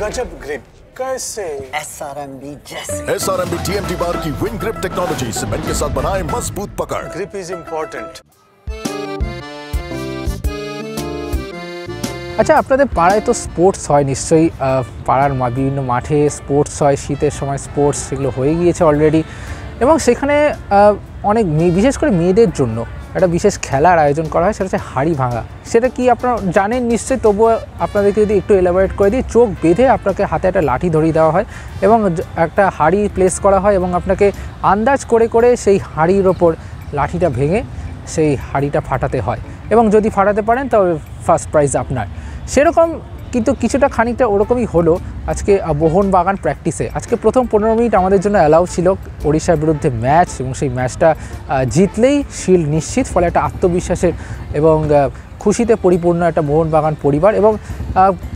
गजब ग्रिप कैसे? SRMB जैसे। SRMB TMT बार की विन ग्रिप टेक्नोलॉजी सीमेंट के साथ बनाए मजबूत पकड़। Grip is important. আচ্ছা, আপনাদের পাড়ায় তো স্পোর্টস হয় নিশ্চয়ই, পাড়ার বিভিন্ন মাঠে স্পোর্টস হয়, শীতের সময় স্পোর্টস সেগুলো হয়ে গিয়েছে অলরেডি, এবং সেখানে অনেক বিশেষ করে মেয়েদের জন্য একটা বিশেষ খেলার আয়োজন করা হয়, সেটা হচ্ছে হাড়ি ভাঙা। সেটা কি আপনারা জানেন নিশ্চয়ই, তবুও আপনাদেরকে যদি একটু এলাবোরেট করে দিই। চোখ বেঁধে আপনাকে হাতে একটা লাঠি ধরিয়ে দেওয়া হয় এবং একটা হাড়ি প্লেস করা হয় এবং আপনাকে আন্দাজ করে করে সেই হাড়ির ওপর লাঠিটা ভেঙে সেই হাড়িটা ফাটাতে হয়, এবং যদি ফাটাতে পারেন তবে ফার্স্ট প্রাইজ আপনার। সেরকম কিন্তু কিছুটা খানিকটা ওরকমই হলো আজকে মোহনবাগান প্র্যাকটিসে। আজকে প্রথম 15 মিনিট আমাদের জন্য অ্যালাউ ছিল, ওড়িশার বিরুদ্ধে ম্যাচ, এবং সেই ম্যাচটা জিতলেই শিল্ড নিশ্চিত। ফলে একটা আত্মবিশ্বাসের এবং খুশিতে পরিপূর্ণ একটা মোহনবাগান পরিবার। এবং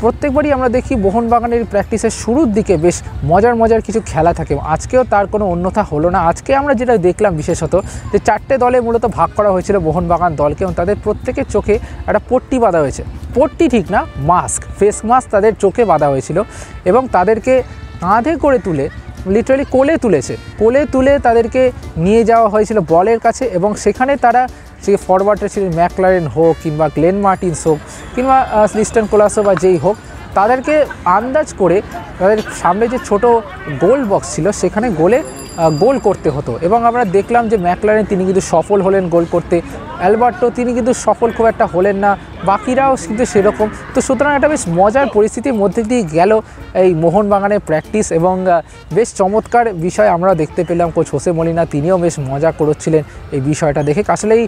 প্রত্যেকবারই আমরা দেখি মোহনবাগানের প্র্যাকটিসের শুরুর দিকে বেশ মজার মজার কিছু খেলা থাকে, আজকেও তার কোনো অন্যথা হলো না। আজকে আমরা যেটা দেখলাম বিশেষত যে 4টে দলে মূলত ভাগ করা হয়েছিল মোহনবাগান দলকে, এবং তাদের প্রত্যেকের চোখে একটা পট্টি বাঁধা হয়েছে। পট্টি ঠিক না, মাস্ক, ফেস মাস্ক তাদের চোখে বাঁধা হয়েছিল, এবং তাদেরকে কাঁধে করে তুলে লিটারালি কোলে তুলে তাদেরকে নিয়ে যাওয়া হয়েছিল বলের কাছে, এবং সেখানে তারা যে ফরওয়ার্ডটা ছিলেন ম্যাকলারেন হোক কিংবা গ্লেন মার্টিন্স হোক কিংবা লিস্টন কোলাসো বা যেই হোক, তাদেরকে আন্দাজ করে তাদের সামনে যে ছোট গোল বক্স ছিল সেখানে গোল করতে হতো। এবং আমরা দেখলাম যে ম্যাকলারেন তিনি কিন্তু সফল হলেন গোল করতে, অ্যালবার্টো তিনি কিন্তু সফল খুব একটা হলেন না, বাকিরাও কিন্তু সেরকম। তো সুতরাং একটা বেশ মজার পরিস্থিতির মধ্যে দিয়ে গেল এই মোহনবাগানের প্র্যাকটিস, এবং বেশ চমৎকার বিষয় আমরা দেখতে পেলাম। কোচ হোসে মলিনা তিনিও বেশ মজা করছিলেন এই বিষয়টা দেখে। আসলে এই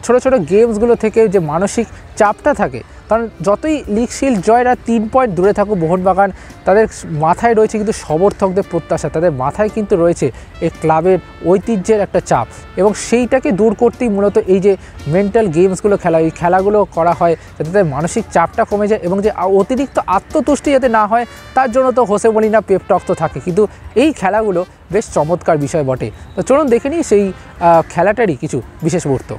ছোটো ছোটো গেমসগুলো থেকে যে মানসিক চাপটা থাকে, কারণ যতই লিগ শিল্ড জয়রা 3 পয়েন্ট দূরে থাকুক মোহনবাগান, তাদের মাথায় রয়েছে কিন্তু সমর্থকদের প্রত্যাশা, তাদের মাথায় কিন্তু রয়েছে এই ক্লাবের ঐতিহ্যের একটা চাপ, এবং সেইটাকে দূর করতেই মূলত এই যে মেন্টাল গেমসগুলো এই খেলাগুলো করা হয়, যাতে তাদের মানসিক চাপটা কমে যায় এবং যে অতিরিক্ত আত্মতুষ্টি যাতে না হয়, তার জন্য তো হোসে মলিনা পেপ টক তো থাকে। কিন্তু এই খেলাগুলো বেশ চমৎকার বিষয় বটে। তো চলুন দেখে নিই সেই খেলাটারই কিছু বিশেষ মুহূর্ত।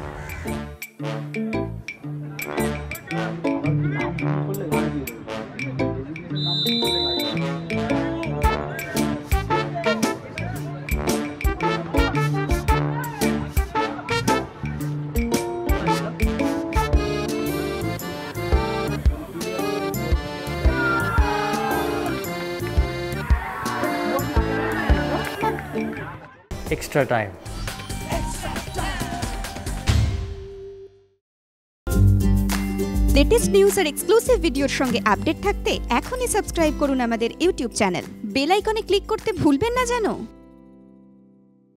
extra time. লেটেস্ট নিউজ আর এক্সক্লুসিভ ভিডিওর সঙ্গে আপডেট থাকতে এখনই সাবস্ক্রাইব করুন আমাদের ইউটিউব চ্যানেল। বেল আইকনে ক্লিক করতে ভুলবেন না যেন।